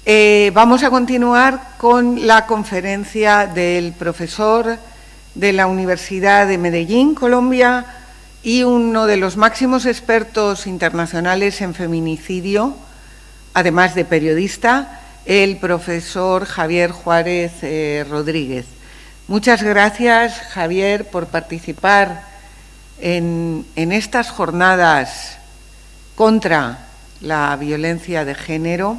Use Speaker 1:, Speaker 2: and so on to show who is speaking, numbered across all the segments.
Speaker 1: Vamos a continuar con la conferencia del profesor de la Universidad de Medellín, Colombia, y uno de los máximos expertos internacionales en feminicidio, además de periodista, el profesor Javier Juárez Rodríguez. Muchas gracias, Javier, por participar en estas jornadas contra la violencia de género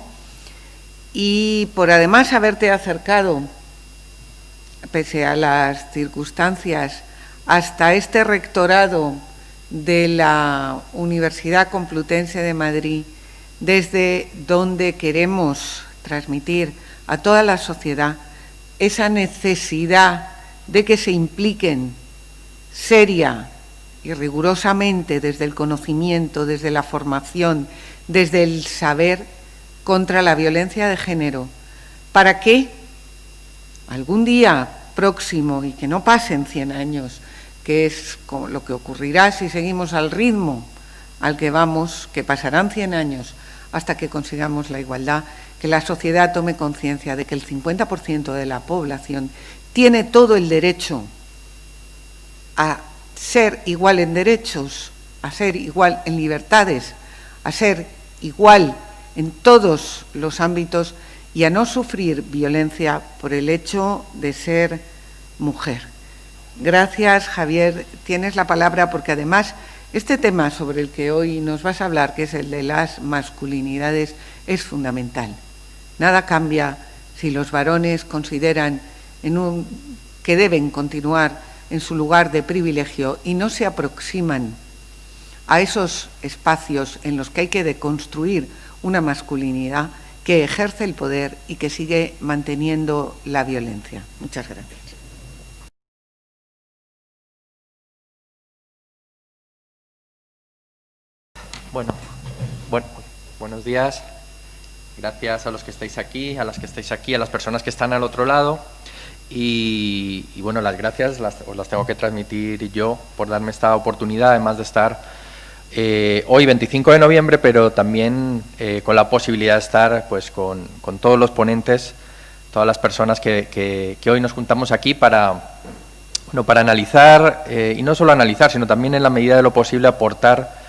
Speaker 1: y por además haberte acercado, pese a las circunstancias, hasta este rectorado de la Universidad Complutense de Madrid, desde donde queremos transmitir a toda la sociedad esa necesidad de que se impliquen seria y rigurosamente desde el conocimiento, desde la formación, desde el saber contra la violencia de género, para que algún día próximo, y que no pasen 100 años, que es lo que ocurrirá si seguimos al ritmo al que vamos, que pasarán 100 años hasta que consigamos la igualdad, que la sociedad tome conciencia de que el 50% de la población tiene todo el derecho a ser igual en derechos, a ser igual en libertades, a ser igual en todos los ámbitos y a no sufrir violencia por el hecho de ser mujer. Gracias, Javier. Tienes la palabra porque además este tema sobre el que hoy nos vas a hablar, que es el de las masculinidades, es fundamental. Nada cambia si los varones consideran que deben continuar en su lugar de privilegio y no se aproximan a esos espacios en los que hay que deconstruir una masculinidad que ejerce el poder y que sigue manteniendo la violencia. Muchas gracias.
Speaker 2: Buenos días. Gracias a los que estáis aquí, a las que estáis aquí, a las personas que están al otro lado. Y bueno, las gracias os las tengo que transmitir yo por darme esta oportunidad, además de estar hoy 25 de noviembre, pero también con la posibilidad de estar pues con todos los ponentes, todas las personas que hoy nos juntamos aquí para analizar, y no solo analizar, sino también en la medida de lo posible aportar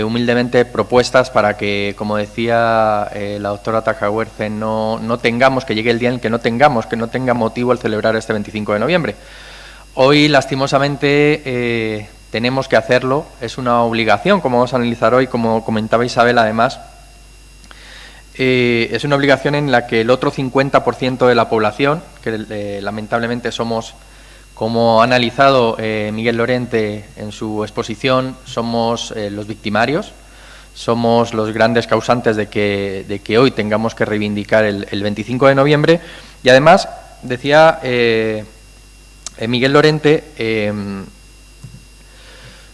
Speaker 2: humildemente propuestas para que, como decía la doctora Tajahuerce, no tengamos, que llegue el día en el que no tenga motivo el celebrar este 25 de noviembre. Hoy, lastimosamente, tenemos que hacerlo, es una obligación, como vamos a analizar hoy, como comentaba Isabel, además, es una obligación en la que el otro 50% de la población, que lamentablemente somos, como ha analizado Miguel Lorente en su exposición, somos los victimarios, somos los grandes causantes de que hoy tengamos que reivindicar el 25 de noviembre. Y además, decía Miguel Lorente,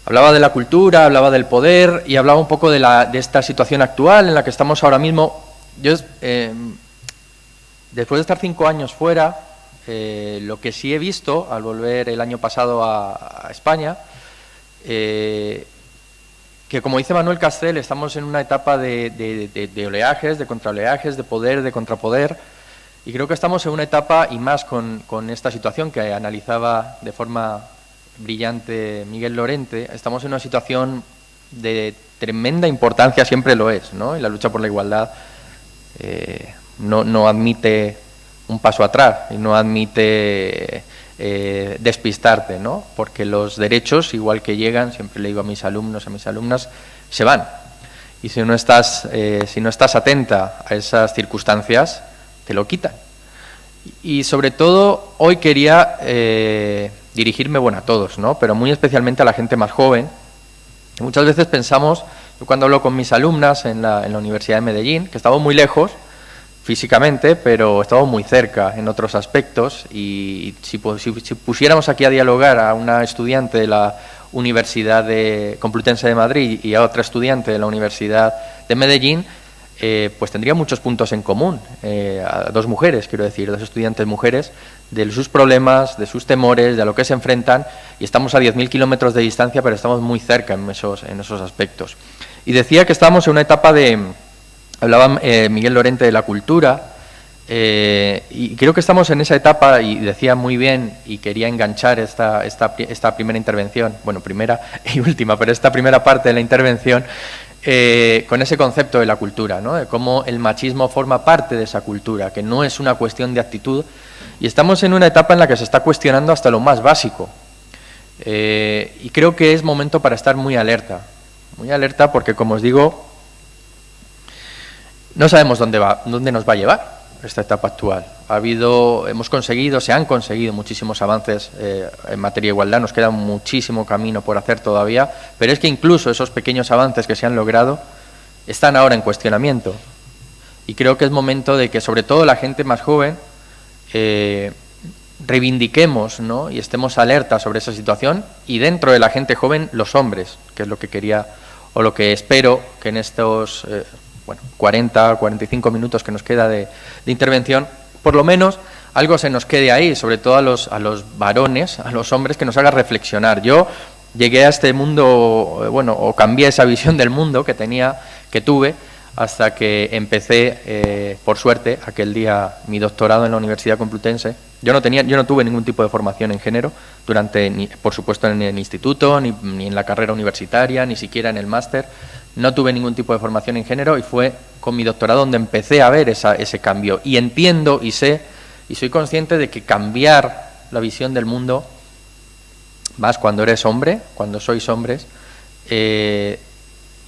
Speaker 2: hablaba de la cultura, hablaba del poder y hablaba un poco de esta situación actual en la que estamos ahora mismo. Yo, después de estar 5 años fuera, lo que sí he visto al volver el año pasado a España, que como dice Manuel Castel, estamos en una etapa de oleajes, de contraoleajes, de poder, de contrapoder, y creo que estamos en una etapa, y más con esta situación que analizaba de forma brillante Miguel Lorente, estamos en una situación de tremenda importancia, siempre lo es, ¿no? Y la lucha por la igualdad no admite un paso atrás y no admite despistarte, ¿no? Porque los derechos, igual que llegan, siempre le digo a mis alumnos, a mis alumnas, se van. Y si no estás atenta a esas circunstancias, te lo quitan. Y sobre todo, hoy quería dirigirme, bueno, a todos, ¿no? Pero muy especialmente a la gente más joven. Muchas veces pensamos, yo cuando hablo con mis alumnas en la Universidad de Medellín, que estamos muy lejos físicamente, pero estamos muy cerca en otros aspectos, y si pusiéramos aquí a dialogar a una estudiante de la Universidad Complutense de Madrid y a otra estudiante de la Universidad de Medellín, pues tendría muchos puntos en común, a dos mujeres, quiero decir, dos estudiantes mujeres, de sus problemas, de sus temores, de a lo que se enfrentan, y estamos a 10.000 kilómetros de distancia, pero estamos muy cerca en esos aspectos. Y decía que estamos en una etapa hablaba Miguel Lorente de la cultura, Y creo que estamos en esa etapa, y decía muy bien, y quería enganchar esta primera intervención, bueno, primera y última, pero esta primera parte de la intervención, con ese concepto de la cultura, ¿no? De cómo el machismo forma parte de esa cultura, que no es una cuestión de actitud, y estamos en una etapa en la que se está cuestionando hasta lo más básico. Y creo que es momento para estar muy alerta porque, como os digo, no sabemos dónde nos va a llevar esta etapa actual. Se han conseguido muchísimos avances en materia de igualdad, nos queda muchísimo camino por hacer todavía, pero es que incluso esos pequeños avances que se han logrado están ahora en cuestionamiento. Y creo que es momento de que, sobre todo la gente más joven, reivindiquemos, ¿no? Y estemos alertas sobre esa situación, y dentro de la gente joven, los hombres, que es lo que quería, o lo que espero que en estos 40, 45 minutos que nos queda de intervención, por lo menos algo se nos quede ahí, sobre todo a los varones, a los hombres, que nos haga reflexionar. Yo llegué a este mundo, o cambié esa visión del mundo que tuve, hasta que empecé, por suerte, aquel día mi doctorado en la Universidad Complutense. Yo no tuve ningún tipo de formación en género por supuesto, en el instituto, ni en la carrera universitaria, ni siquiera en el máster. No tuve ningún tipo de formación en género, y fue con mi doctorado donde empecé a ver ese cambio. Y entiendo y sé, y soy consciente de que cambiar la visión del mundo, más cuando eres hombre, cuando sois hombres,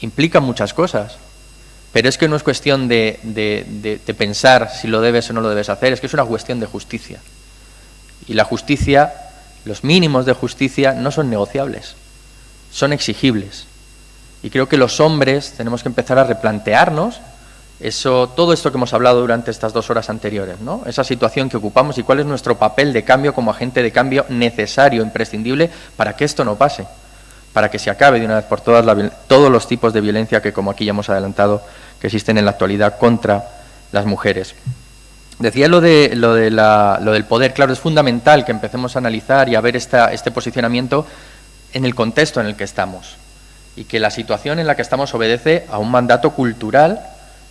Speaker 2: implica muchas cosas. Pero es que no es cuestión de pensar si lo debes o no lo debes hacer, es que es una cuestión de justicia. Y la justicia, los mínimos de justicia no son negociables, son exigibles. Y creo que los hombres tenemos que empezar a replantearnos todo esto que hemos hablado durante estas 2 horas anteriores, ¿no? Esa situación que ocupamos y cuál es nuestro papel de cambio como agente de cambio necesario, imprescindible, para que esto no pase, para que se acabe de una vez por todas todos los tipos de violencia que, como aquí ya hemos adelantado, que existen en la actualidad contra las mujeres. Decía lo del poder. Claro, es fundamental que empecemos a analizar y a ver este posicionamiento en el contexto en el que estamos, y que la situación en la que estamos obedece a un mandato cultural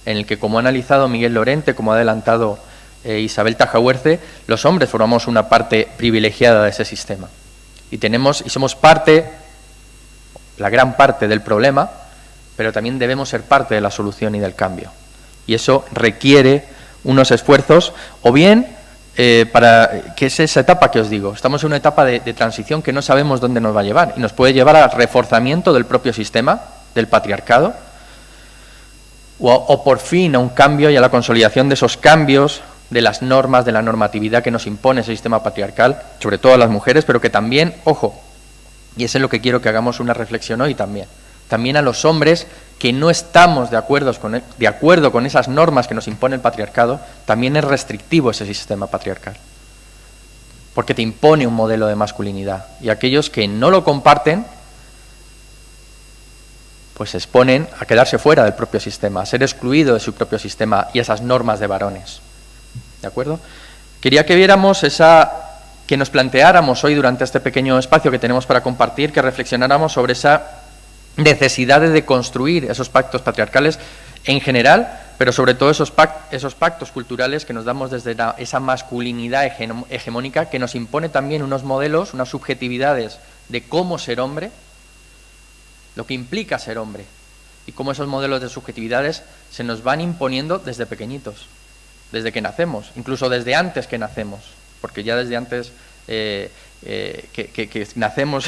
Speaker 2: en el que, como ha analizado Miguel Lorente, como ha adelantado Isabel Tajahuerce, los hombres formamos una parte privilegiada de ese sistema. Y somos la gran parte del problema, pero también debemos ser parte de la solución y del cambio. Y eso requiere unos esfuerzos, o bien, para que es esa etapa que os digo, estamos en una etapa de transición que no sabemos dónde nos va a llevar, y nos puede llevar al reforzamiento del propio sistema, del patriarcado, o por fin a un cambio y a la consolidación de esos cambios, de las normas, de la normatividad que nos impone ese sistema patriarcal, sobre todo a las mujeres, pero que también, ojo, y eso es lo que quiero que hagamos una reflexión hoy también a los hombres que no estamos de acuerdo con esas normas que nos impone el patriarcado. También es restrictivo ese sistema patriarcal, porque te impone un modelo de masculinidad, y aquellos que no lo comparten pues se exponen a quedarse fuera del propio sistema, a ser excluidos de su propio sistema y esas normas de varones. ¿De acuerdo? Quería que viéramos que nos planteáramos hoy, durante este pequeño espacio que tenemos para compartir, que reflexionáramos sobre esa necesidad de deconstruir esos pactos patriarcales en general, pero sobre todo esos pactos culturales que nos damos desde esa masculinidad hegemónica, que nos impone también unos modelos, unas subjetividades de cómo ser hombre, lo que implica ser hombre, y cómo esos modelos de subjetividades se nos van imponiendo desde pequeñitos, desde que nacemos, incluso desde antes que nacemos, porque ya desde antes que nacemos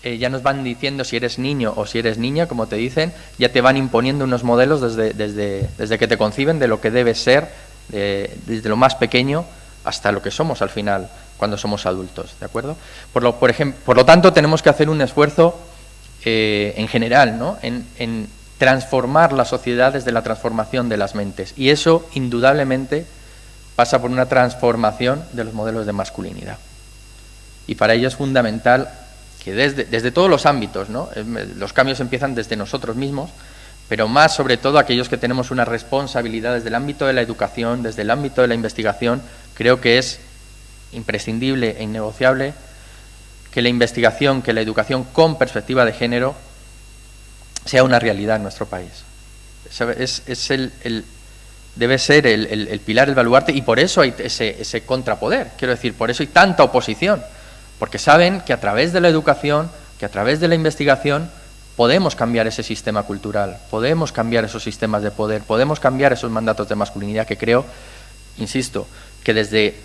Speaker 2: ya nos van diciendo si eres niño o si eres niña, como te dicen, ya te van imponiendo unos modelos desde que te conciben de lo que debes ser, desde lo más pequeño hasta lo que somos al final, cuando somos adultos, ¿de acuerdo? Por lo tanto, tenemos que hacer un esfuerzo en general, ¿no? en transformar la sociedad desde la transformación de las mentes, y eso indudablemente pasa por una transformación de los modelos de masculinidad. Y para ello es fundamental que desde todos los ámbitos, ¿no? Los cambios empiezan desde nosotros mismos, pero más sobre todo aquellos que tenemos una responsabilidad desde el ámbito de la educación, desde el ámbito de la investigación. Creo que es imprescindible e innegociable que la investigación, que la educación con perspectiva de género sea una realidad en nuestro país. Es debe ser el pilar, el baluarte, y por eso hay ese contrapoder. Quiero decir, por eso hay tanta oposición, porque saben que a través de la educación, que a través de la investigación, podemos cambiar ese sistema cultural, podemos cambiar esos sistemas de poder, podemos cambiar esos mandatos de masculinidad que creo, insisto, que desde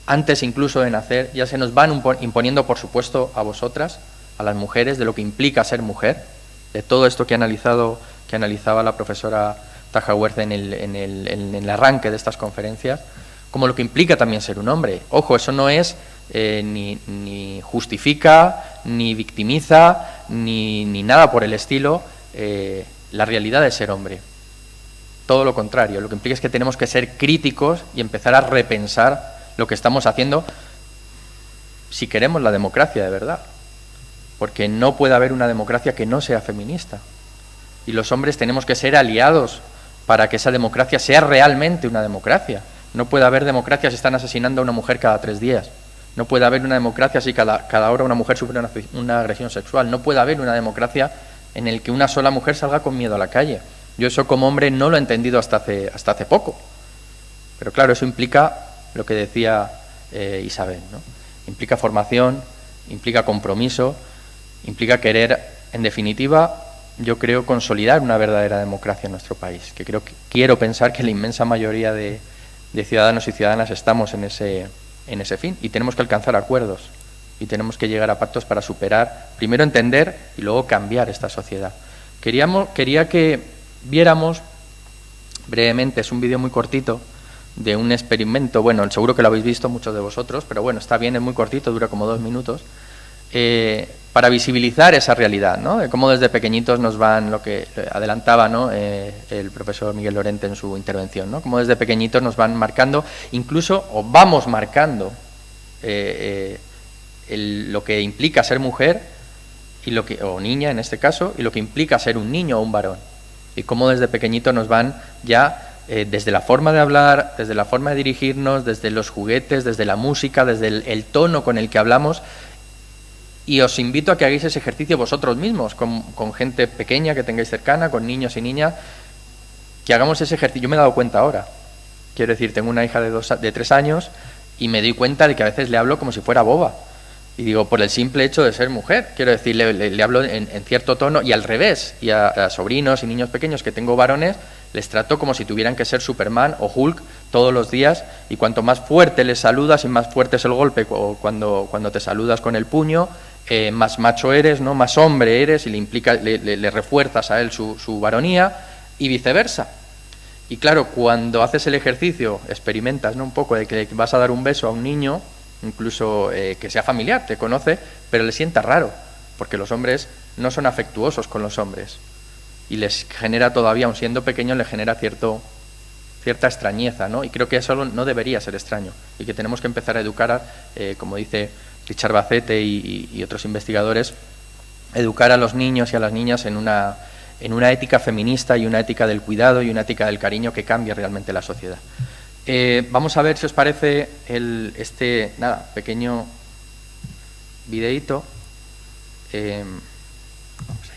Speaker 2: antes incluso de nacer ya se nos van imponiendo, por supuesto, a vosotras, a las mujeres, de lo que implica ser mujer, de todo esto que analizaba la profesora Taja Huerta en el arranque de estas conferencias, como lo que implica también ser un hombre. Ojo, eso no es ni justifica, ni victimiza, ni nada por el estilo la realidad de ser hombre. Todo lo contrario, lo que implica es que tenemos que ser críticos y empezar a repensar lo que estamos haciendo si queremos la democracia de verdad. Porque no puede haber una democracia que no sea feminista. Y los hombres tenemos que ser aliados para que esa democracia sea realmente una democracia. No puede haber democracia si están asesinando a una mujer cada 3 días. No puede haber una democracia si cada hora una mujer sufre una agresión sexual. No puede haber una democracia en la que una sola mujer salga con miedo a la calle. Yo eso como hombre no lo he entendido hasta hace poco. Pero claro, eso implica lo que decía Isabel, ¿no? Implica formación, implica compromiso, implica querer, en definitiva, yo creo, consolidar una verdadera democracia en nuestro país. Que quiero pensar que la inmensa mayoría de ciudadanos y ciudadanas estamos en ese fin, y tenemos que alcanzar acuerdos y tenemos que llegar a pactos para superar, primero entender y luego cambiar esta sociedad. Quería que viéramos brevemente, es un vídeo muy cortito de un experimento, bueno, seguro que lo habéis visto muchos de vosotros, pero bueno, está bien, es muy cortito, dura como 2 minutos, para visibilizar esa realidad, ¿no? De cómo desde pequeñitos nos van, lo que adelantaba, ¿no? El profesor Miguel Lorente en su intervención, ¿no? Cómo desde pequeñitos nos van marcando, incluso, o vamos marcando lo que implica ser mujer, o niña en este caso, y lo que implica ser un niño o un varón. Y cómo desde pequeñitos nos van ya, desde la forma de hablar, desde la forma de dirigirnos, desde los juguetes, desde la música, desde el tono con el que hablamos. Y os invito a que hagáis ese ejercicio vosotros mismos, con gente pequeña que tengáis cercana, con niños y niñas, que hagamos ese ejercicio. Yo me he dado cuenta ahora. Quiero decir, tengo una hija de 3 años y me doy cuenta de que a veces le hablo como si fuera boba. Y digo, por el simple hecho de ser mujer. Quiero decir, le hablo en cierto tono, y al revés. Y a sobrinos y niños pequeños que tengo varones, les trato como si tuvieran que ser Superman o Hulk todos los días, y cuanto más fuerte les saludas y más fuerte es el golpe, o cuando te saludas con el puño, más macho eres, ¿no? Más hombre eres, y le refuerzas a él su varonía, y viceversa. Y claro, cuando haces el ejercicio, experimentas, ¿no? Un poco de que vas a dar un beso a un niño, incluso que sea familiar, te conoce, pero le sienta raro, porque los hombres no son afectuosos con los hombres, y les genera todavía, aun siendo pequeños, les genera cierta extrañeza, ¿no? Y creo que eso no debería ser extraño, y que tenemos que empezar a educar, como dice Richard Bacete y otros investigadores, educar a los niños y a las niñas en una ética feminista y una ética del cuidado y una ética del cariño que cambie realmente la sociedad. Vamos a ver si os parece pequeño videíto. Vamos allá.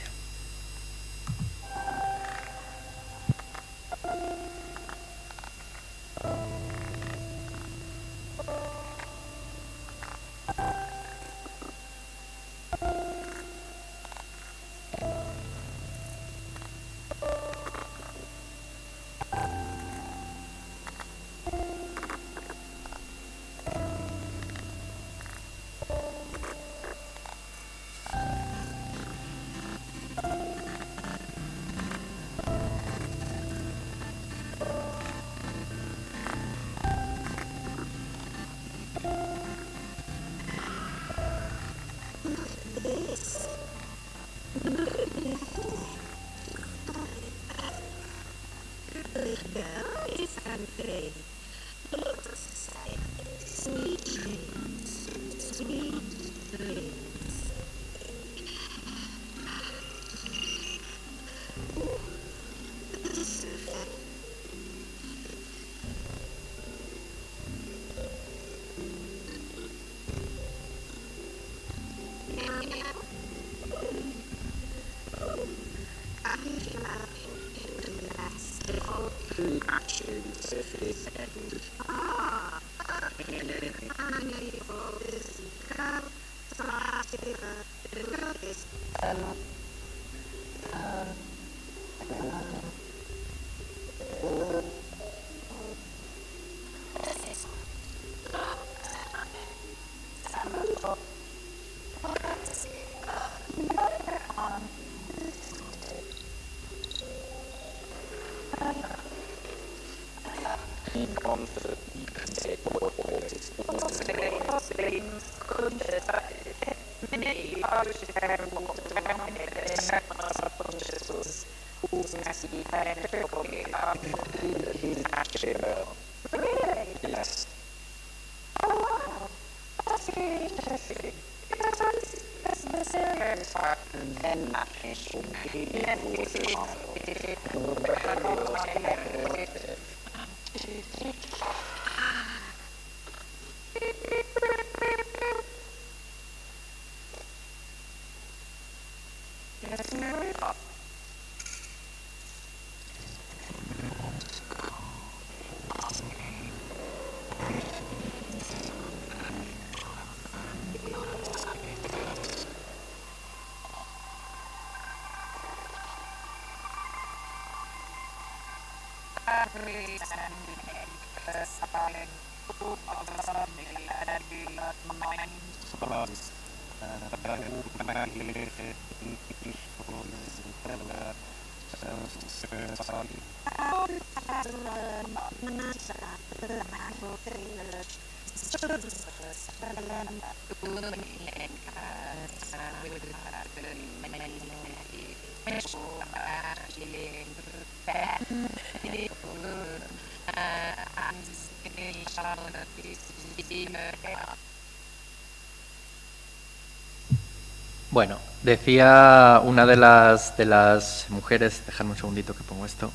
Speaker 2: Bueno, decía una de las mujeres, dejadme un segundito que pongo esto,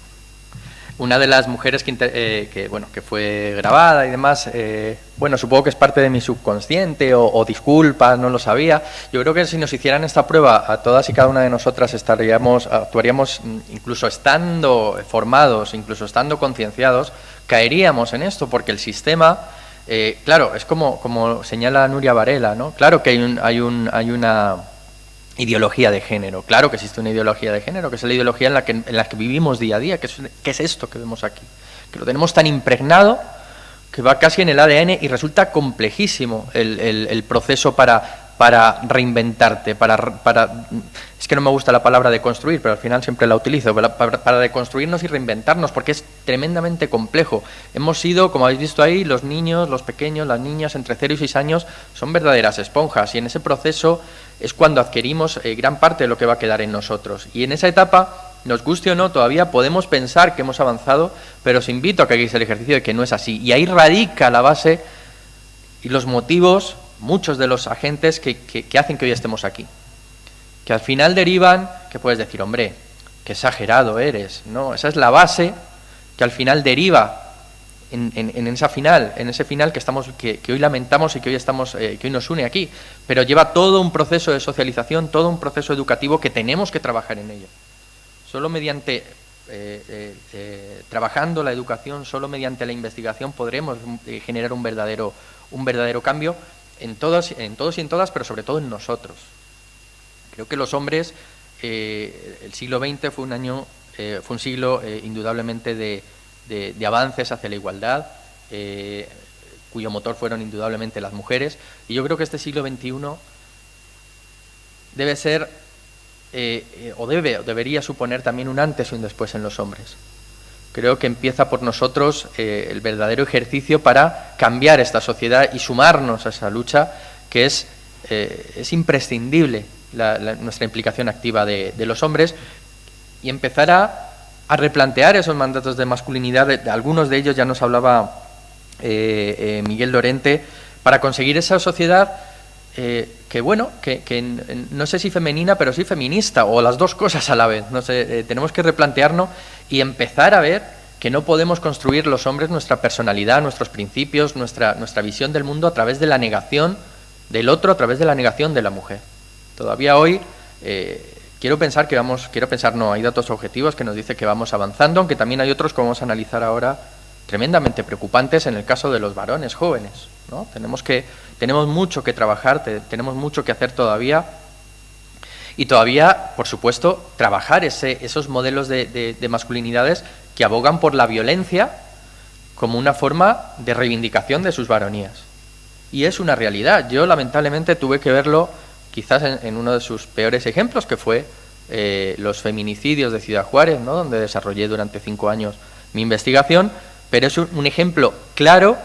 Speaker 2: una de las mujeres que fue grabada y demás, bueno, supongo que es parte de mi subconsciente o disculpas, no lo sabía. Yo creo que si nos hicieran esta prueba a todas y cada una de nosotras actuaríamos, incluso estando formados, incluso estando concienciados, caeríamos en esto, porque el sistema, claro, es como señala Nuria Varela, ¿no? Claro que hay una ideología de género, claro que existe una ideología de género, que es la ideología en la que vivimos día a día, que es esto que vemos aquí, que lo tenemos tan impregnado que va casi en el ADN y resulta complejísimo el proceso para reinventarte, es que no me gusta la palabra deconstruir, pero al final siempre la utilizo, para deconstruirnos y reinventarnos, porque es tremendamente complejo. Hemos sido, como habéis visto ahí, los niños, los pequeños, las niñas entre 0 y 6 años son verdaderas esponjas, y en ese proceso es cuando adquirimos gran parte de lo que va a quedar en nosotros. Y en esa etapa, nos guste o no, todavía podemos pensar que hemos avanzado, pero os invito a que hagáis el ejercicio de que no es así. Y ahí radica la base y los motivos, muchos de los agentes que hacen que hoy estemos aquí. Que al final derivan, que puedes decir, hombre, qué exagerado eres, ¿no? Esa es la base que al final deriva en ese final que hoy lamentamos y que hoy nos une aquí, pero lleva todo un proceso de socialización, todo un proceso educativo que tenemos que trabajar en ello. Solo mediante trabajando la educación, solo mediante la investigación podremos generar un verdadero cambio en todos y en todas, pero sobre todo en nosotros. Creo que los hombres, el siglo XX fue un siglo indudablemente de avances hacia la igualdad, cuyo motor fueron indudablemente las mujeres, y yo creo que este siglo XXI debe ser, debería suponer también un antes y un después en los hombres. Creo que empieza por nosotros el verdadero ejercicio para cambiar esta sociedad y sumarnos a esa lucha que es imprescindible, nuestra implicación activa de los hombres, y empezar a replantear esos mandatos de masculinidad. De algunos de ellos ya nos hablaba Miguel Lorente, para conseguir esa sociedad que no sé si femenina, pero sí feminista, o las dos cosas a la vez. No sé, tenemos que replantearnos y empezar a ver que no podemos construir los hombres nuestra personalidad, nuestros principios, nuestra visión del mundo a través de la negación del otro, a través de la negación de la mujer. Todavía hoy hay datos objetivos que nos dicen que vamos avanzando, aunque también hay otros que vamos a analizar ahora tremendamente preocupantes en el caso de los varones jóvenes, ¿no? Tenemos mucho que trabajar, tenemos mucho que hacer todavía, y todavía, por supuesto, trabajar esos modelos de masculinidades que abogan por la violencia como una forma de reivindicación de sus varonías. Y es una realidad. Yo, lamentablemente, tuve que verlo quizás en uno de sus peores ejemplos, que fue los feminicidios de Ciudad Juárez, ¿no? Donde desarrollé durante 5 años mi investigación, pero es un ejemplo claro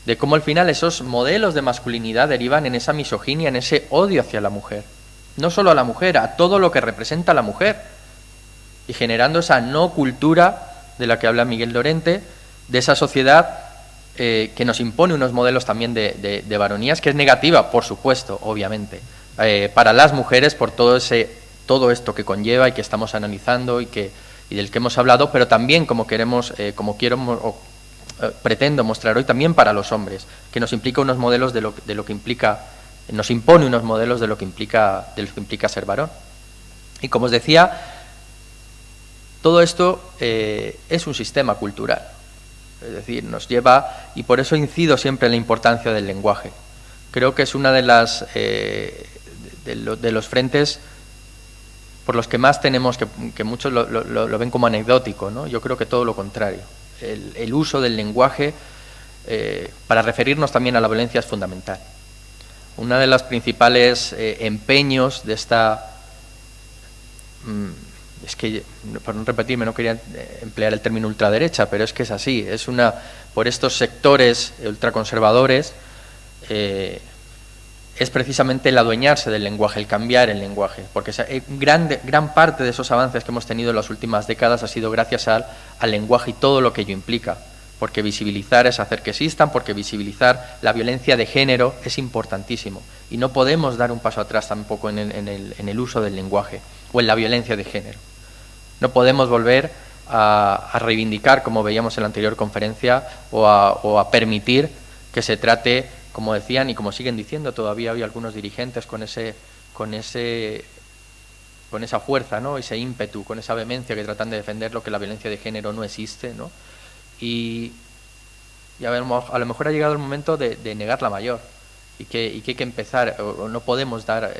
Speaker 2: de cómo al final esos modelos de masculinidad derivan en esa misoginia, en ese odio hacia la mujer. No solo a la mujer, a todo lo que representa a la mujer, y generando esa no cultura de la que habla Miguel Lorente, de esa sociedad que nos impone unos modelos también de varonías, que es negativa, por supuesto, obviamente, para las mujeres por todo esto que conlleva y que estamos analizando y del que hemos hablado, pero también pretendo mostrar hoy, también para los hombres, que nos implica unos modelos de lo que implica, nos impone unos modelos de lo que implica ser varón. Y como os decía, todo esto es un sistema cultural, es decir, nos lleva, y por eso incido siempre en la importancia del lenguaje. Creo que es una de los frentes por los que más tenemos, que muchos lo ven como anecdótico, ¿no? Yo creo que todo lo contrario. El uso del lenguaje para referirnos también a la violencia es fundamental. Una de las principales empeños de esta... es que, por no repetirme, no quería emplear el término ultraderecha, pero es que es así. Por estos sectores ultraconservadores, es precisamente el adueñarse del lenguaje, el cambiar el lenguaje, porque gran parte de esos avances que hemos tenido en las últimas décadas ha sido gracias al lenguaje y todo lo que ello implica, porque visibilizar es hacer que existan, porque visibilizar la violencia de género es importantísimo, y no podemos dar un paso atrás tampoco en el uso del lenguaje o en la violencia de género. No podemos volver a reivindicar, como veíamos en la anterior conferencia, o a permitir que se trate, como decían y como siguen diciendo todavía hoy algunos dirigentes, con esa fuerza, ¿no? Ese ímpetu, con esa vehemencia que tratan de defender lo que la violencia de género no existe, ¿no? Y a lo mejor ha llegado el momento de negar la mayor, y que hay que empezar, o no podemos dar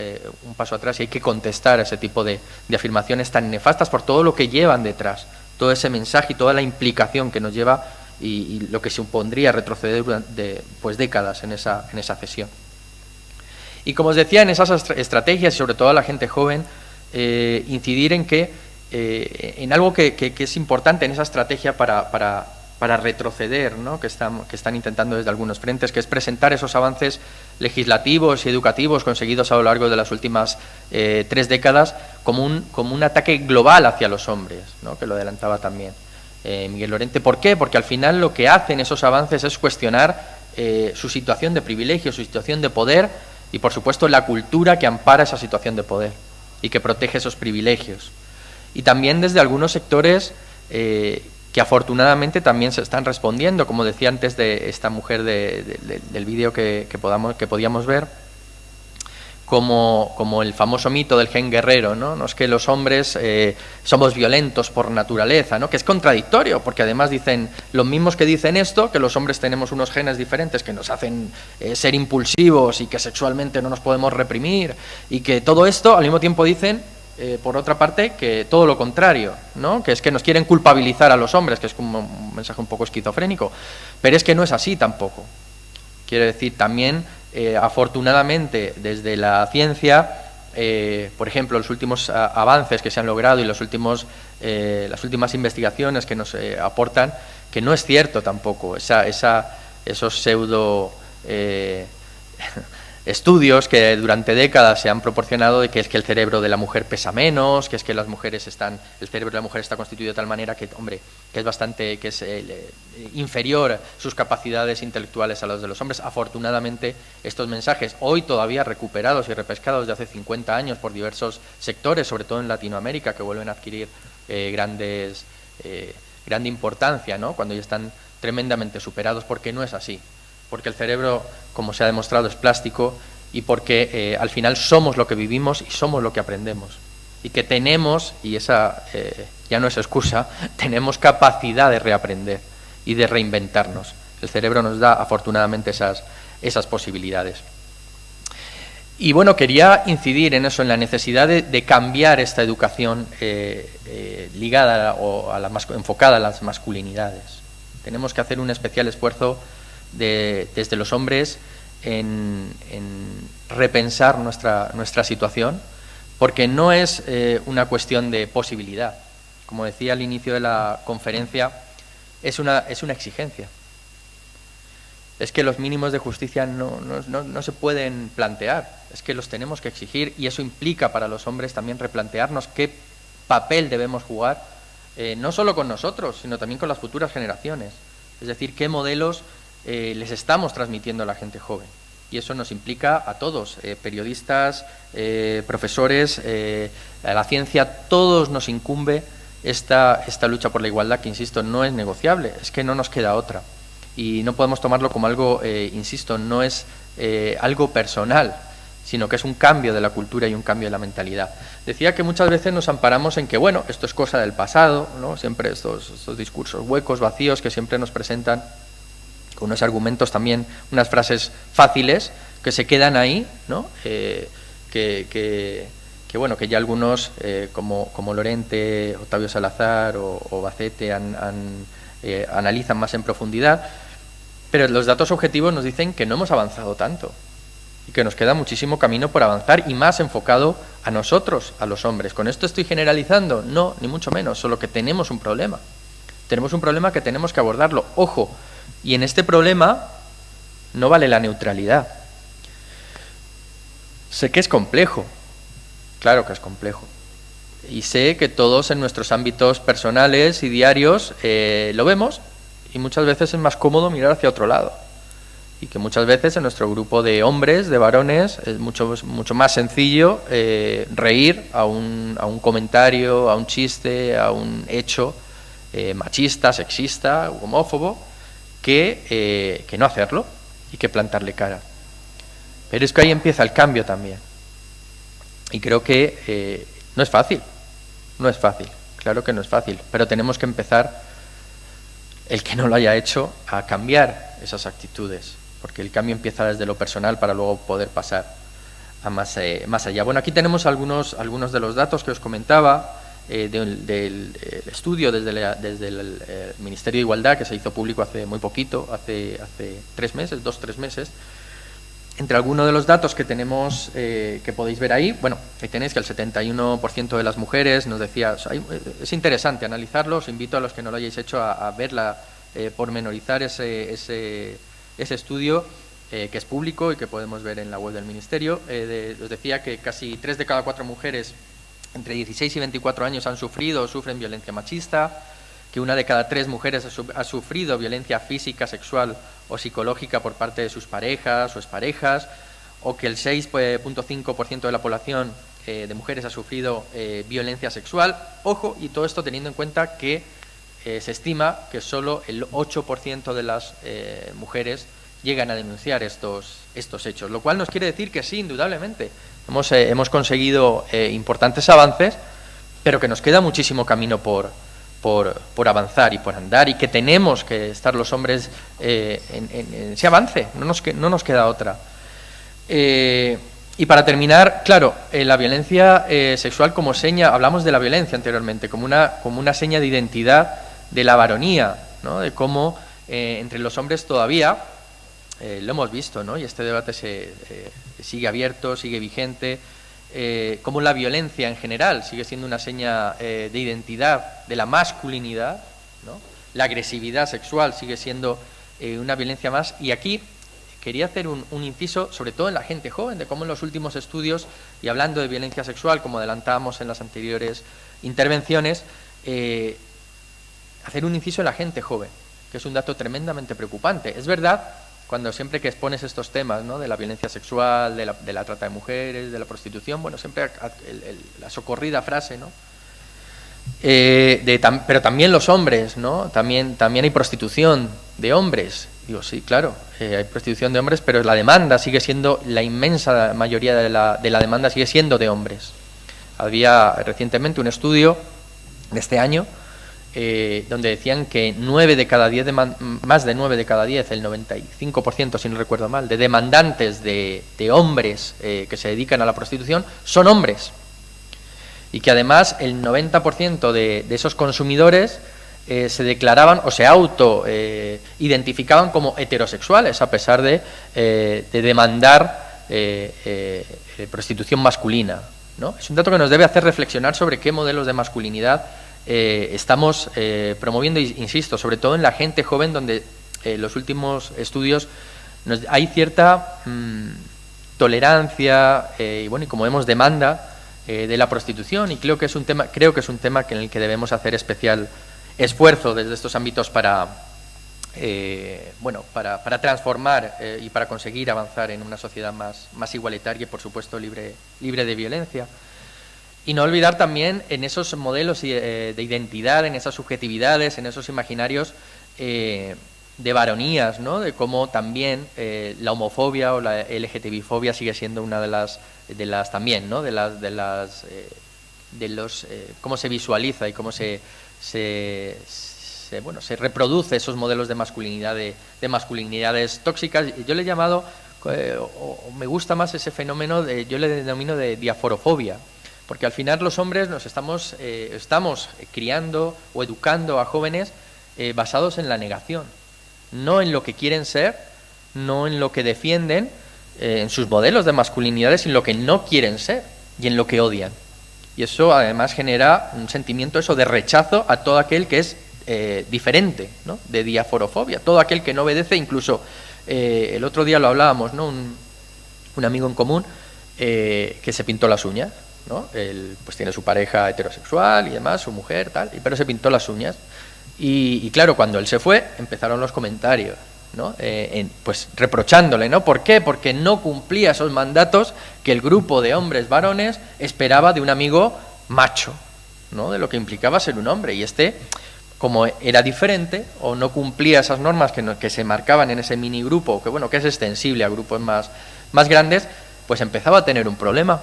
Speaker 2: un paso atrás, y hay que contestar a ese tipo de afirmaciones tan nefastas por todo lo que llevan detrás, todo ese mensaje y toda la implicación que nos lleva, y lo que supondría retroceder durante décadas en esa cesión. Y como os decía, en esas estrategias, y sobre todo a la gente joven, incidir en algo que es importante en esa estrategia para retroceder, ¿no? que están intentando desde algunos frentes, que es presentar esos avances legislativos y educativos conseguidos a lo largo de las últimas 3 décadas como un ataque global hacia los hombres, ¿no? Que lo adelantaba también Miguel Lorente. ¿Por qué? Porque al final lo que hacen esos avances es cuestionar su situación de privilegio, su situación de poder, y por supuesto la cultura que ampara esa situación de poder y que protege esos privilegios. Y también desde algunos sectores que afortunadamente también se están respondiendo, como decía antes de esta mujer del vídeo que podíamos ver, como el famoso mito del gen guerrero, ¿no? No es que los hombres somos violentos por naturaleza, ¿no? Que es contradictorio, porque además dicen los mismos que dicen esto, que los hombres tenemos unos genes diferentes que nos hacen ser impulsivos y que sexualmente no nos podemos reprimir, y que todo esto al mismo tiempo dicen, por otra parte, que todo lo contrario, ¿no? Que es que nos quieren culpabilizar a los hombres, que es como un mensaje un poco esquizofrénico, pero es que no es así tampoco. Quiero decir, también, afortunadamente, desde la ciencia, por ejemplo, los últimos avances que se han logrado y las últimas investigaciones que nos aportan, que no es cierto tampoco esos pseudo estudios que durante décadas se han proporcionado de que es que el cerebro de la mujer pesa menos, que es que el cerebro de la mujer está constituido de tal manera que, hombre, que es inferior sus capacidades intelectuales a las de los hombres. Afortunadamente, estos mensajes, hoy todavía recuperados y repescados de hace 50 años por diversos sectores, sobre todo en Latinoamérica, que vuelven a adquirir grande importancia, ¿no? Cuando ya están tremendamente superados, porque no es así. Porque el cerebro, como se ha demostrado, es plástico, y porque al final somos lo que vivimos y somos lo que aprendemos. Y que tenemos, y esa ya no es excusa, tenemos capacidad de reaprender. y de reinventarnos. El cerebro nos da afortunadamente esas posibilidades. Y bueno, quería incidir en eso, en la necesidad de cambiar esta educación ligada o enfocada a las masculinidades. Tenemos que hacer un especial esfuerzo desde los hombres en repensar nuestra situación, porque no es una cuestión de posibilidad. Como decía al inicio de la conferencia, es una exigencia. Es que los mínimos de justicia no se pueden plantear, es que los tenemos que exigir, y eso implica para los hombres también replantearnos qué papel debemos jugar, no solo con nosotros, sino también con las futuras generaciones. Es decir, qué modelos les estamos transmitiendo a la gente joven. Y eso nos implica a todos, periodistas, profesores, a la ciencia, todos nos incumbe esta lucha por la igualdad, que, insisto, no es negociable, es que no nos queda otra. Y no podemos tomarlo como algo, insisto, no es algo personal, sino que es un cambio de la cultura y un cambio de la mentalidad. Decía que muchas veces nos amparamos en que, bueno, esto es cosa del pasado, ¿no? Siempre estos discursos huecos, vacíos, que siempre nos presentan con unos argumentos también, unas frases fáciles que se quedan ahí, ¿no? Que bueno, que ya algunos, como Lorente, Octavio Salazar o Bacete analizan más en profundidad, pero los datos objetivos nos dicen que no hemos avanzado tanto y que nos queda muchísimo camino por avanzar, y más enfocado a nosotros, a los hombres. ¿Con esto estoy generalizando? No, ni mucho menos, solo que tenemos un problema. Tenemos un problema que tenemos que abordarlo. Ojo, y en este problema no vale la neutralidad. Sé que es complejo, claro que es complejo. Y sé que todos en nuestros ámbitos personales y diarios lo vemos, y muchas veces es más cómodo mirar hacia otro lado. Y que muchas veces en nuestro grupo de hombres, de varones, es mucho más sencillo reír a un comentario, a un chiste, a un hecho machista, sexista, homófobo, que no hacerlo y que plantarle cara. Pero es que ahí empieza el cambio también. Y creo que no es fácil, claro que no es fácil, pero tenemos que empezar, el que no lo haya hecho, a cambiar esas actitudes, porque el cambio empieza desde lo personal para luego poder pasar a más allá. Bueno, aquí tenemos algunos de los datos que os comentaba del estudio desde el Ministerio de Igualdad, que se hizo público hace muy poquito, hace 3 meses, 2-3 meses. Entre algunos de los datos que tenemos, que podéis ver ahí, bueno, ahí tenéis que el 71% de las mujeres nos decía, o sea, es interesante analizarlo, os invito a los que no lo hayáis hecho a verla, pormenorizar ese estudio, que es público y que podemos ver en la web del Ministerio. Os decía que casi 3 de cada 4 mujeres entre 16 y 24 años han sufrido o sufren violencia machista, que 1 de cada 3 mujeres ha sufrido violencia física, sexual o psicológica por parte de sus parejas o exparejas, o que el 6.5% de la población de mujeres ha sufrido violencia sexual. Ojo, y todo esto teniendo en cuenta que se estima que solo el 8% de las mujeres llegan a denunciar estos hechos, lo cual nos quiere decir que sí, indudablemente, hemos conseguido importantes avances, pero que nos queda muchísimo camino por avanzar y por andar, y que tenemos que estar los hombres en ese avance, no nos queda otra. Y para terminar, claro, la violencia sexual como seña, hablamos de la violencia anteriormente, como una seña de identidad de la varonía, ¿no? De cómo entre los hombres todavía, lo hemos visto, ¿no? Y este debate sigue abierto, sigue vigente, cómo la violencia en general sigue siendo una seña de identidad de la masculinidad, ¿no? La agresividad sexual sigue siendo una violencia más. Y aquí quería hacer un inciso, sobre todo en la gente joven, de cómo en los últimos estudios, y hablando de violencia sexual, como adelantábamos en las anteriores intervenciones, hacer un inciso en la gente joven, que es un dato tremendamente preocupante. Es verdad, cuando siempre que expones estos temas, ¿no? De la violencia sexual, de la trata de mujeres, de la prostitución, bueno, siempre la socorrida frase, ¿no? Pero también los hombres, ¿no? También hay prostitución de hombres. Digo, sí, claro, hay prostitución de hombres, pero la demanda sigue siendo, la inmensa mayoría de la demanda sigue siendo de hombres. Había recientemente un estudio de este año donde decían que 9 de cada 10, más de 9 de cada 10, el 95%, si no recuerdo mal, de demandantes de hombres que se dedican a la prostitución son hombres. Y que además el 90% de esos consumidores se declaraban o se auto-identificaban como heterosexuales, a pesar de demandar prostitución masculina, ¿no? Es un dato que nos debe hacer reflexionar sobre qué modelos de masculinidad estamos promoviendo, insisto, sobre todo en la gente joven, donde los últimos estudios hay cierta tolerancia y bueno, y como vemos, demanda de la prostitución, y creo que es un tema en el que debemos hacer especial esfuerzo desde estos ámbitos para transformar y para conseguir avanzar en una sociedad más igualitaria y, por supuesto, libre de violencia. Y no olvidar también en esos modelos de identidad, en esas subjetividades, en esos imaginarios de varonías, ¿no? De cómo también la homofobia o la LGTBI-fobia sigue siendo una de las también, ¿no? Cómo se visualiza y cómo se reproduce esos modelos de masculinidad, de masculinidades tóxicas. Yo le he llamado, o me gusta más ese fenómeno, yo le denomino de diaforofobia, porque al final los hombres nos estamos criando o educando a jóvenes basados en la negación, no en lo que quieren ser, no en lo que defienden, en sus modelos de masculinidades, sino en lo que no quieren ser y en lo que odian. Y eso además genera un sentimiento de rechazo a todo aquel que es diferente, ¿no? De diaforofobia, todo aquel que no obedece. Incluso el otro día lo hablábamos, ¿no? Un amigo en común que se pintó las uñas, ¿no? Él pues tiene su pareja heterosexual y demás, su mujer, tal, pero se pintó las uñas. Y claro, cuando él se fue, empezaron los comentarios, ¿no? Pues reprochándole, ¿no? ¿Por qué? Porque no cumplía esos mandatos que el grupo de hombres varones esperaba de un amigo macho, ¿no? De lo que implicaba ser un hombre. Y como era diferente o no cumplía esas normas que se marcaban en ese mini grupo, que es extensible a grupos más grandes, pues empezaba a tener un problema,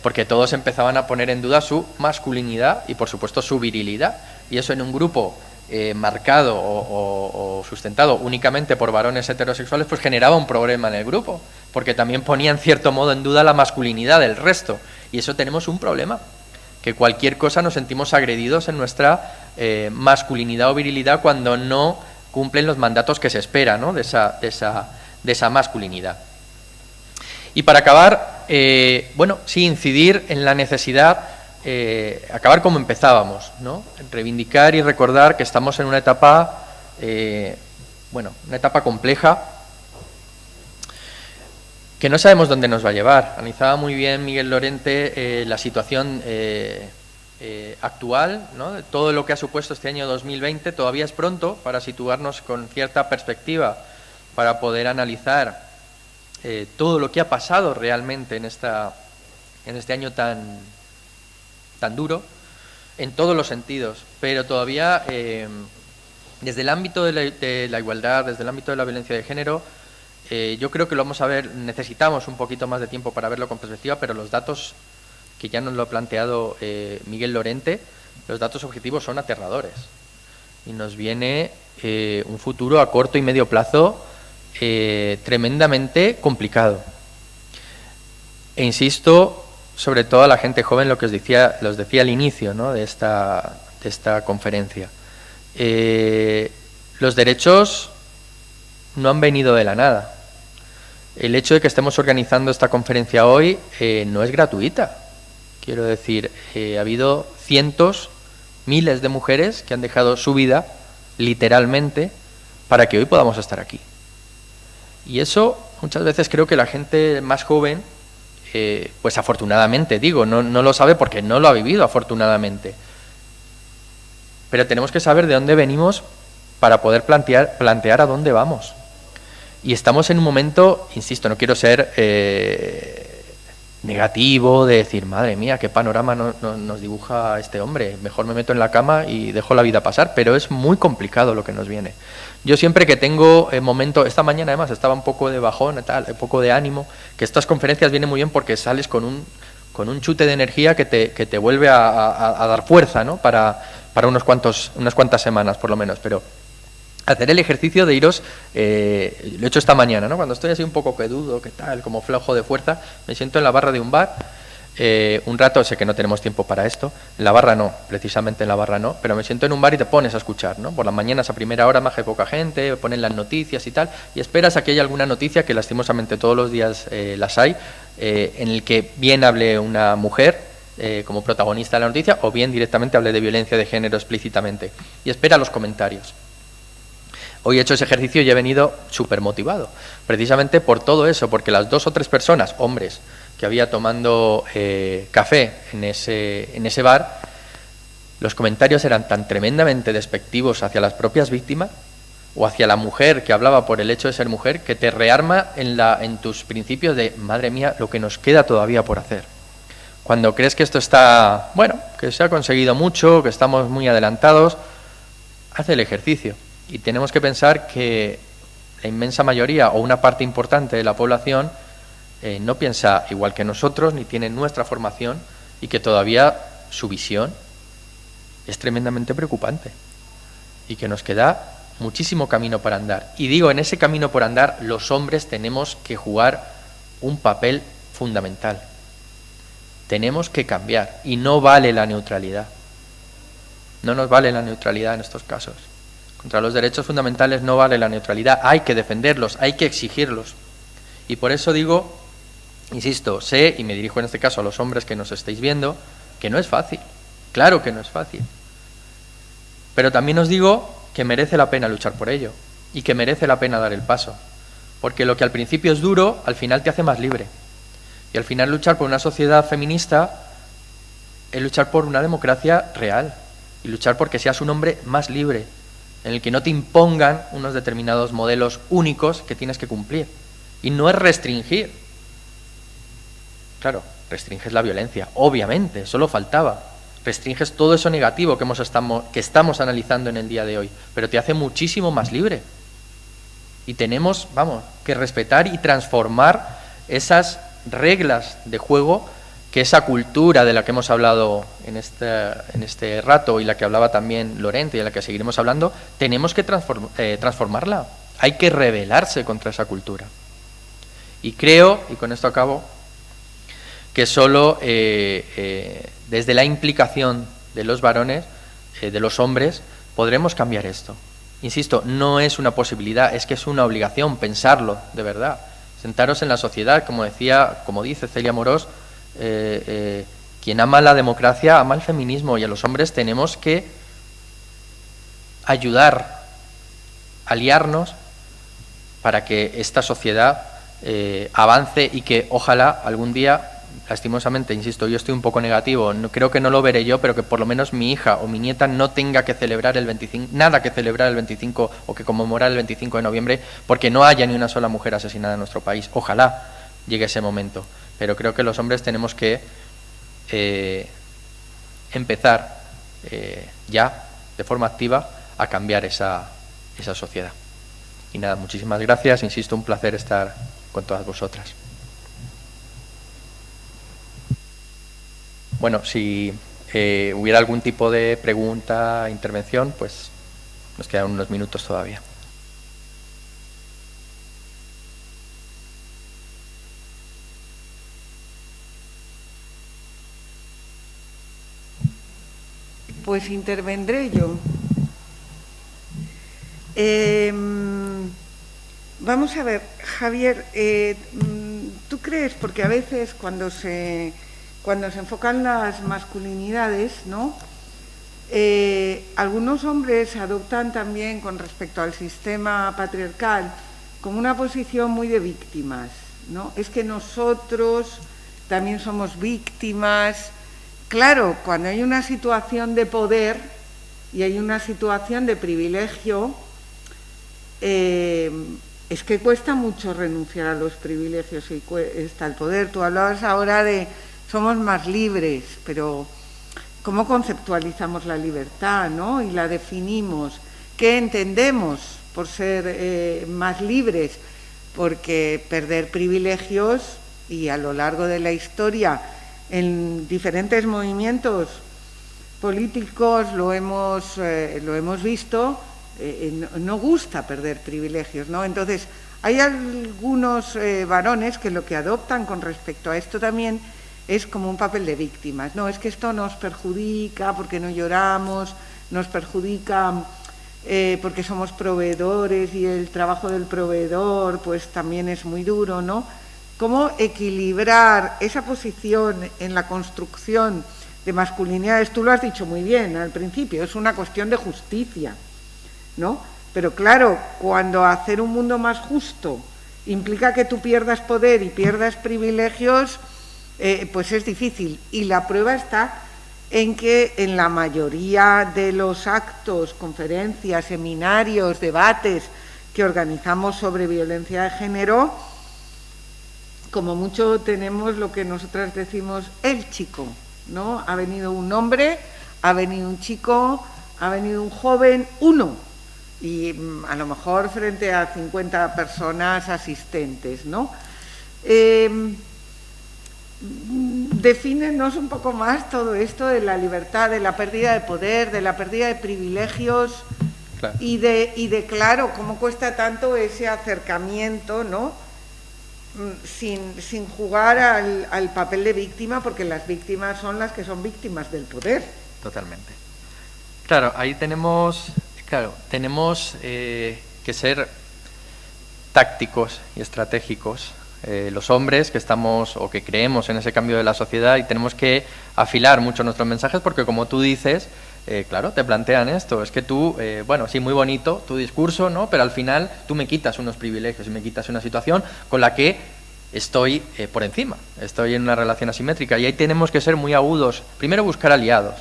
Speaker 2: porque todos empezaban a poner en duda su masculinidad y, por supuesto, su virilidad. Y eso en un grupo marcado o sustentado únicamente por varones heterosexuales, pues generaba un problema en el grupo, porque también ponía en cierto modo en duda la masculinidad del resto. Y eso tenemos un problema, que cualquier cosa nos sentimos agredidos en nuestra masculinidad o virilidad cuando no cumplen los mandatos que se espera, ¿no? de esa masculinidad. Y para acabar, sí incidir en la necesidad, acabar como empezábamos, ¿no? Reivindicar y recordar que estamos en una etapa, una etapa compleja, que no sabemos dónde nos va a llevar. Analizaba muy bien Miguel Lorente la situación actual, ¿no? De todo lo que ha supuesto este año 2020. Todavía es pronto para situarnos con cierta perspectiva, para poder analizar todo lo que ha pasado realmente en este año tan duro, en todos los sentidos, pero todavía desde el ámbito de la igualdad, desde el ámbito de la violencia de género, yo creo que lo vamos a ver, necesitamos un poquito más de tiempo para verlo con perspectiva, pero los datos, que ya nos lo ha planteado Miguel Lorente, los datos objetivos son aterradores. Y nos viene un futuro a corto y medio plazo tremendamente complicado. E insisto, sobre todo a la gente joven, lo que os decía al inicio, ¿no? de esta conferencia. Los derechos no han venido de la nada. El hecho de que estemos organizando esta conferencia hoy no es gratuita. Quiero decir, ha habido cientos, miles de mujeres que han dejado su vida, literalmente, para que hoy podamos estar aquí. Y eso, muchas veces creo que la gente más joven, pues afortunadamente, no lo sabe porque no lo ha vivido, afortunadamente. Pero tenemos que saber de dónde venimos para poder plantear a dónde vamos. Y estamos en un momento, insisto, no quiero ser negativo, de decir, madre mía, qué panorama nos dibuja este hombre, mejor me meto en la cama y dejo la vida pasar, pero es muy complicado lo que nos viene. Yo siempre que tengo momento, esta mañana además estaba un poco de bajón, un poco de ánimo, que estas conferencias vienen muy bien porque sales con un chute de energía que te vuelve a dar fuerza, ¿no? para para unas cuantas semanas por lo menos, pero hacer el ejercicio de iros, lo he hecho esta mañana, ¿no? Cuando estoy así un poco que dudo, que tal, como flojo de fuerza, me siento en la barra de un bar, un rato, sé que no tenemos tiempo para esto, en la barra no, precisamente en la barra no, pero me siento en un bar y te pones a escuchar, ¿no? Por las mañanas a primera hora más hay poca gente, ponen las noticias y tal, y esperas a que haya alguna noticia, que lastimosamente todos los días las hay, en el que bien hable una mujer como protagonista de la noticia, o bien directamente hable de violencia de género explícitamente, y espera los comentarios. Hoy he hecho ese ejercicio y he venido súper motivado, precisamente por todo eso, porque las 2 o 3 personas, hombres, que había tomando café en ese bar, los comentarios eran tan tremendamente despectivos hacia las propias víctimas o hacia la mujer que hablaba por el hecho de ser mujer, que te rearma en tus principios de, madre mía, lo que nos queda todavía por hacer. Cuando crees que esto está, bueno, que se ha conseguido mucho, que estamos muy adelantados, haz el ejercicio. Y tenemos que pensar que la inmensa mayoría o una parte importante de la población no piensa igual que nosotros, ni tiene nuestra formación, y que todavía su visión es tremendamente preocupante y que nos queda muchísimo camino para andar. Y digo, en ese camino por andar, los hombres tenemos que jugar un papel fundamental. Tenemos que cambiar y no vale la neutralidad. No nos vale la neutralidad en estos casos. Contra los derechos fundamentales no vale la neutralidad, hay que defenderlos, hay que exigirlos. Y por eso digo, insisto, sé, y me dirijo en este caso a los hombres que nos estáis viendo, que no es fácil, claro que no es fácil. Pero también os digo que merece la pena luchar por ello, y que merece la pena dar el paso. Porque lo que al principio es duro, al final te hace más libre. Y al final luchar por una sociedad feminista es luchar por una democracia real, y luchar porque seas un hombre más libre, en el que no te impongan unos determinados modelos únicos que tienes que cumplir. Y no es restringir. Claro, restringes la violencia, obviamente, solo faltaba. Restringes todo eso negativo que estamos analizando en el día de hoy, pero te hace muchísimo más libre. Y tenemos, que respetar y transformar esas reglas de juego, que esa cultura de la que hemos hablado en este rato y la que hablaba también Lorente y de la que seguiremos hablando, tenemos que transformarla. Hay que rebelarse contra esa cultura. Y creo, y con esto acabo, que solo desde la implicación de los varones, de los hombres, podremos cambiar esto. Insisto, no es una posibilidad, es que es una obligación pensarlo, de verdad. Sentaros en la sociedad, como dice Celia Morós, quien ama la democracia ama el feminismo, y a los hombres tenemos que ayudar, aliarnos para que esta sociedad avance y que ojalá algún día, lastimosamente, insisto, yo estoy un poco negativo, creo que no lo veré yo, pero que por lo menos mi hija o mi nieta no tenga que celebrar nada que celebrar el 25 o que conmemorar el 25 de noviembre porque no haya ni una sola mujer asesinada en nuestro país. Ojalá llegue ese momento. Pero creo que los hombres tenemos que empezar ya de forma activa a cambiar esa sociedad. Y nada, muchísimas gracias, insisto, un placer estar con todas vosotras. Bueno, si hubiera algún tipo de pregunta, intervención, pues nos quedan unos minutos todavía.
Speaker 1: Pues intervendré yo. Vamos a ver, Javier, ¿tú crees? Porque a veces cuando se enfocan las masculinidades, ¿no? Algunos hombres adoptan también con respecto al sistema patriarcal como una posición muy de víctimas, ¿no? Es que nosotros también somos víctimas. Claro, cuando hay una situación de poder y hay una situación de privilegio, es que cuesta mucho renunciar a los privilegios y está el poder. Tú hablabas ahora de somos más libres, pero ¿cómo conceptualizamos la libertad, ¿no? Y la definimos. ¿Qué entendemos por ser más libres? Porque perder privilegios, y a lo largo de la historia en diferentes movimientos políticos lo hemos visto, no gusta perder privilegios, ¿no? Entonces, hay algunos varones que lo que adoptan con respecto a esto también es como un papel de víctimas. No, es que esto nos perjudica porque no lloramos, nos perjudica porque somos proveedores y el trabajo del proveedor pues también es muy duro, ¿no? ¿Cómo equilibrar esa posición en la construcción de masculinidades? Tú lo has dicho muy bien al principio, es una cuestión de justicia, ¿no? Pero claro, cuando hacer un mundo más justo implica que tú pierdas poder y pierdas privilegios, pues es difícil. Y la prueba está en que en la mayoría de los actos, conferencias, seminarios, debates que organizamos sobre violencia de género, como mucho tenemos lo que nosotras decimos el chico, ¿no? Ha venido un hombre, ha venido un chico, ha venido un joven, uno, y a lo mejor frente a 50 personas asistentes, ¿no? Defínenos un poco más todo esto de la libertad, de la pérdida de poder, de la pérdida de privilegios, claro. y de claro, cómo cuesta tanto ese acercamiento, ¿no? Sin jugar al papel de víctima, porque las víctimas son las que son víctimas del poder.
Speaker 2: Totalmente. Claro, ahí tenemos que ser tácticos y estratégicos. Los hombres que estamos o que creemos en ese cambio de la sociedad, y tenemos que afilar mucho nuestros mensajes porque, como tú dices, claro, te plantean esto, es que tú, bueno, sí, muy bonito tu discurso, ¿no? Pero al final tú me quitas unos privilegios y me quitas una situación con la que estoy por encima, estoy en una relación asimétrica, y ahí tenemos que ser muy agudos. Primero, buscar aliados.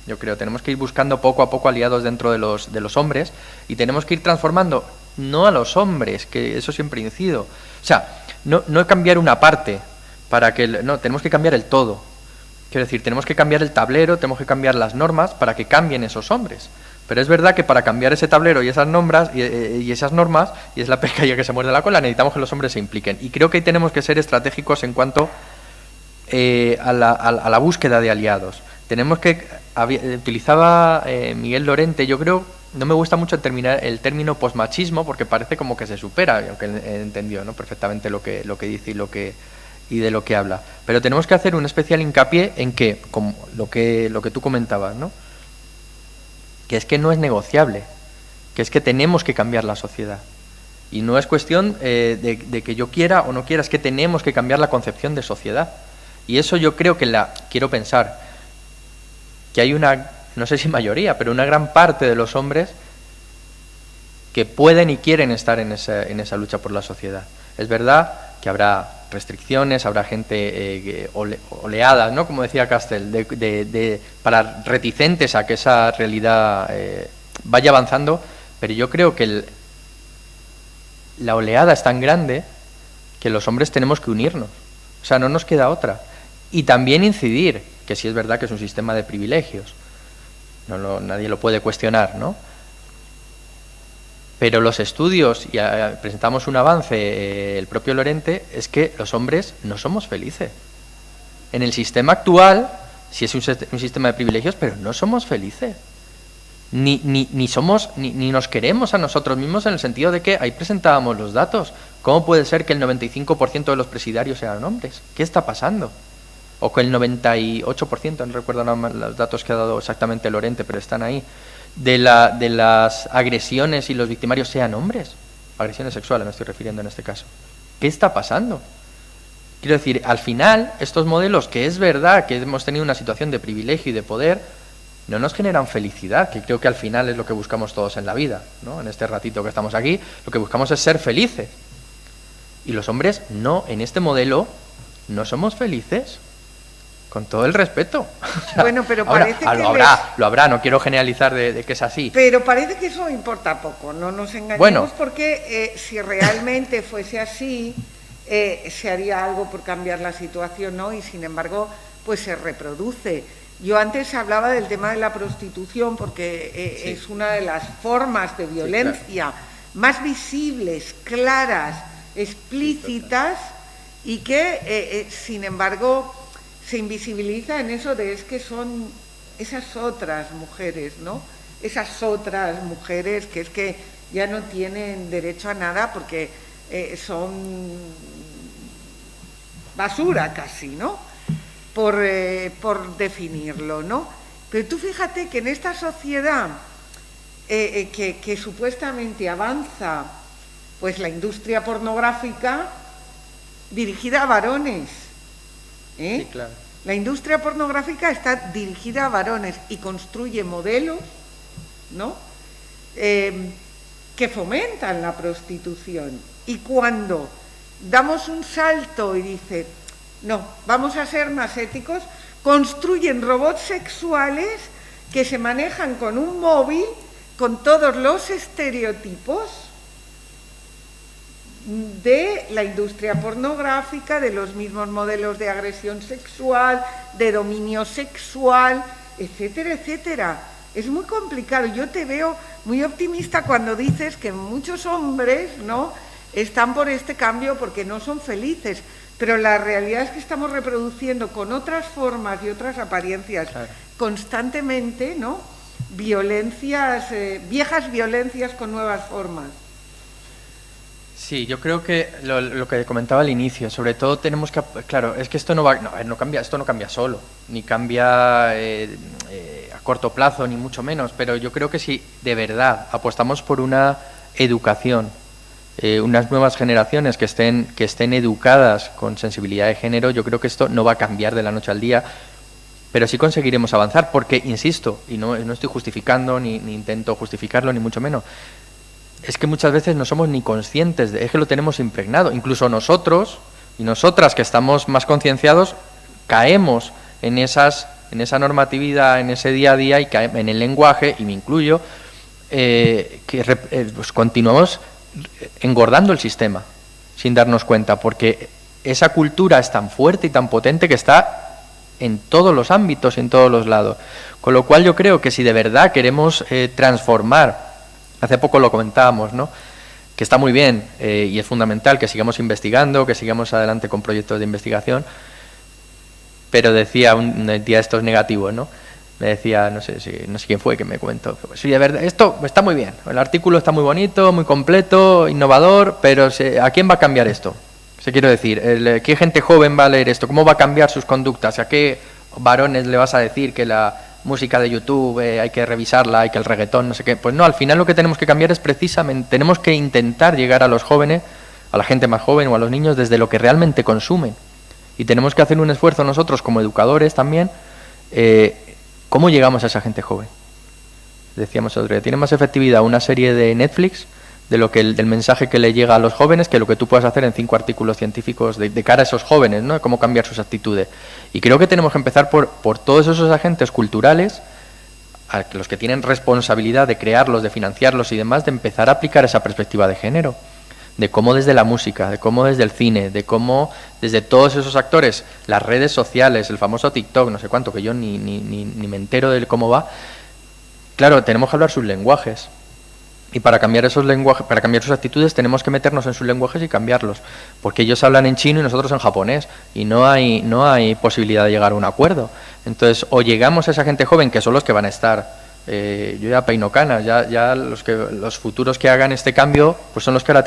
Speaker 2: Yo creo, tenemos que ir buscando poco a poco aliados dentro de los hombres, y tenemos que ir transformando, no a los hombres, que eso siempre incido, o sea, no cambiar una parte para que... No, tenemos que cambiar el todo. Quiero decir, tenemos que cambiar el tablero, tenemos que cambiar las normas para que cambien esos hombres. Pero es verdad que para cambiar ese tablero y esas normas, y esas normas, y es la pescadilla que se muerde la cola, necesitamos que los hombres se impliquen. Y creo que ahí tenemos que ser estratégicos en cuanto a la búsqueda de aliados. Tenemos que... utilizaba Miguel Lorente, yo creo... No me gusta mucho el término posmachismo porque parece como que se supera, aunque he entendido, ¿no?, perfectamente lo que dice y de lo que habla. Pero tenemos que hacer un especial hincapié en que, como lo que tú comentabas, ¿no?, que es que no es negociable, que es que tenemos que cambiar la sociedad. Y no es cuestión de que yo quiera o no quiera, es que tenemos que cambiar la concepción de sociedad. Y eso yo creo que quiero pensar que hay una... no sé si mayoría, pero una gran parte de los hombres que pueden y quieren estar en esa lucha por la sociedad. Es verdad que habrá restricciones, habrá gente oleadas, ¿no?, como decía Castel, para reticentes a que esa realidad vaya avanzando, pero yo creo que la oleada es tan grande que los hombres tenemos que unirnos, o sea, no nos queda otra. Y también incidir, que sí es verdad que es un sistema de privilegios, nadie lo puede cuestionar, ¿no? Pero los estudios, y presentamos un avance, el propio Lorente, es que los hombres no somos felices. En el sistema actual, sí es un sistema de privilegios, pero no somos felices. Ni nos queremos a nosotros mismos, en el sentido de que ahí presentábamos los datos. ¿Cómo puede ser que el 95% de los presidiarios sean hombres? ¿Qué está pasando? O que el 98%, no recuerdo los datos que ha dado exactamente Lorente, pero están ahí, de las agresiones y los victimarios sean hombres. Agresiones sexuales me estoy refiriendo en este caso. ¿Qué está pasando? Quiero decir, al final, estos modelos, que es verdad que hemos tenido una situación de privilegio y de poder, no nos generan felicidad, que creo que al final es lo que buscamos todos en la vida, ¿no? En este ratito que estamos aquí, lo que buscamos es ser felices. Y los hombres no, en este modelo, no somos felices. Con todo el respeto. O sea,
Speaker 1: bueno, pero parece que
Speaker 2: lo habrá, no quiero generalizar de que es así.
Speaker 1: Pero parece que eso importa poco, no nos engañemos, bueno, porque si realmente fuese así, se haría algo por cambiar la situación, ¿no? Y sin embargo, pues se reproduce. Yo antes hablaba del tema de la prostitución porque sí, es una de las formas de violencia, sí, claro, más visibles, claras, explícitas, sí, y que, sin embargo, se invisibiliza en eso de es que son esas otras mujeres, ¿no? Esas otras mujeres que es que ya no tienen derecho a nada porque son basura casi, ¿no? Por definirlo, ¿no? Pero tú fíjate que en esta sociedad que supuestamente avanza, pues la industria pornográfica dirigida a varones,
Speaker 2: Sí, claro.
Speaker 1: La industria pornográfica está dirigida a varones y construye modelos, ¿no? Que fomentan la prostitución. Y cuando damos un salto y dice, no, vamos a ser más éticos, construyen robots sexuales que se manejan con un móvil, con todos los estereotipos de la industria pornográfica, de los mismos modelos de agresión sexual, de dominio sexual, etcétera, etcétera. Es muy complicado. Yo te veo muy optimista cuando dices que muchos hombres, ¿no?, están por este cambio porque no son felices, pero la realidad es que estamos reproduciendo con otras formas y otras apariencias constantemente, ¿no?, violencias, viejas violencias con nuevas formas.
Speaker 2: Sí, yo creo que lo que comentaba al inicio, sobre todo tenemos que, claro, es que esto no cambia, esto no cambia solo, ni cambia a corto plazo, ni mucho menos, pero yo creo que si de verdad apostamos por una educación, unas nuevas generaciones que estén educadas con sensibilidad de género, yo creo que esto no va a cambiar de la noche al día, pero sí conseguiremos avanzar, porque, insisto, y no estoy justificando, ni intento justificarlo, ni mucho menos, es que muchas veces no somos ni conscientes, es que lo tenemos impregnado. Incluso nosotros y nosotras que estamos más concienciados caemos en esa normatividad, en ese día a día y en el lenguaje, y me incluyo, pues continuamos engordando el sistema sin darnos cuenta, porque esa cultura es tan fuerte y tan potente que está en todos los ámbitos, en todos los lados. Con lo cual yo creo que si de verdad queremos transformar, hace poco lo comentábamos, ¿no?, que está muy bien y es fundamental que sigamos investigando, que sigamos adelante con proyectos de investigación, pero decía un día estos negativos, ¿no?, me decía, no sé quién fue que me comentó, pues, sí, de verdad, esto está muy bien, el artículo está muy bonito, muy completo, innovador, pero ¿a quién va a cambiar esto? Se quiero decir, ¿qué gente joven va a leer esto? ¿Cómo va a cambiar sus conductas? ¿A qué varones le vas a decir que la música de YouTube hay que revisarla, hay que el reggaetón, no sé qué? Pues no, al final lo que tenemos que cambiar es precisamente, tenemos que intentar llegar a los jóvenes, a la gente más joven o a los niños desde lo que realmente consumen. Y tenemos que hacer un esfuerzo nosotros como educadores también. ¿Cómo llegamos a esa gente joven? Decíamos el otro día, tiene más efectividad una serie de Netflix del mensaje que le llega a los jóvenes que lo que tú puedas hacer en 5 artículos científicos de cara a esos jóvenes, ¿no?, de cómo cambiar sus actitudes. Y creo que tenemos que empezar por todos esos agentes culturales, a los que tienen responsabilidad de crearlos, de financiarlos y demás, de empezar a aplicar esa perspectiva de género, de cómo desde la música, de cómo desde el cine, de cómo desde todos esos actores, las redes sociales, el famoso TikTok, no sé cuánto, que yo ni me entero de cómo va. Claro, tenemos que hablar sus lenguajes. Y para cambiar esos lenguajes, para cambiar sus actitudes, tenemos que meternos en sus lenguajes y cambiarlos, porque ellos hablan en chino y nosotros en japonés, y no hay posibilidad de llegar a un acuerdo. Entonces, o llegamos a esa gente joven, que son los que van a estar, yo ya peino canas, ya los futuros que hagan este cambio, pues son los que ahora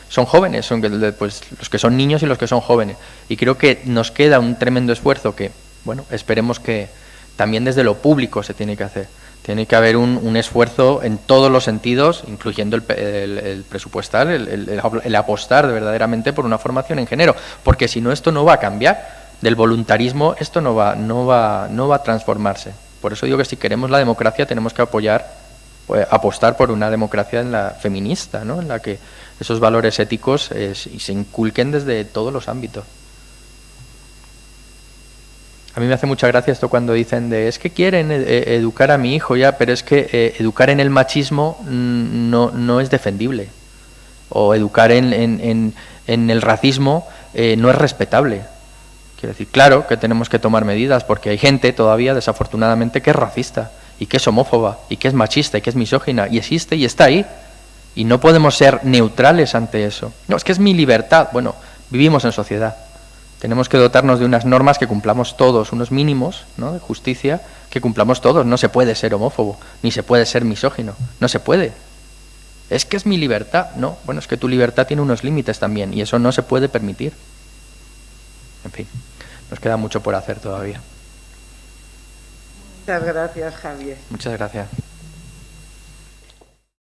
Speaker 2: son jóvenes, son pues los que son niños y los que son jóvenes. Y creo que nos queda un tremendo esfuerzo que, bueno, esperemos que también desde lo público se tiene que hacer. Tiene que haber un esfuerzo en todos los sentidos, incluyendo el presupuestal, el apostar verdaderamente por una formación en género, porque si no esto no va a cambiar. Del voluntarismo esto no va a transformarse. Por eso digo que si queremos la democracia tenemos que apostar por una democracia feminista, ¿no?, en la que esos valores éticos se inculquen desde todos los ámbitos. A mí me hace mucha gracia esto cuando dicen es que quieren educar a mi hijo ya, pero es que educar en el machismo no es defendible. O educar en el racismo no es respetable. Quiero decir, claro que tenemos que tomar medidas porque hay gente todavía, desafortunadamente, que es racista y que es homófoba y que es machista y que es misógina y existe y está ahí. Y no podemos ser neutrales ante eso. No, es que es mi libertad. Bueno, vivimos en sociedad. Tenemos que dotarnos de unas normas que cumplamos todos, unos mínimos, ¿no?, de justicia, que cumplamos todos. No se puede ser homófobo, ni se puede ser misógino. No se puede. Es que es mi libertad. No, bueno, es que tu libertad tiene unos límites también y eso no se puede permitir. En fin, nos queda mucho por hacer todavía.
Speaker 1: Muchas gracias, Javier.
Speaker 2: Muchas gracias.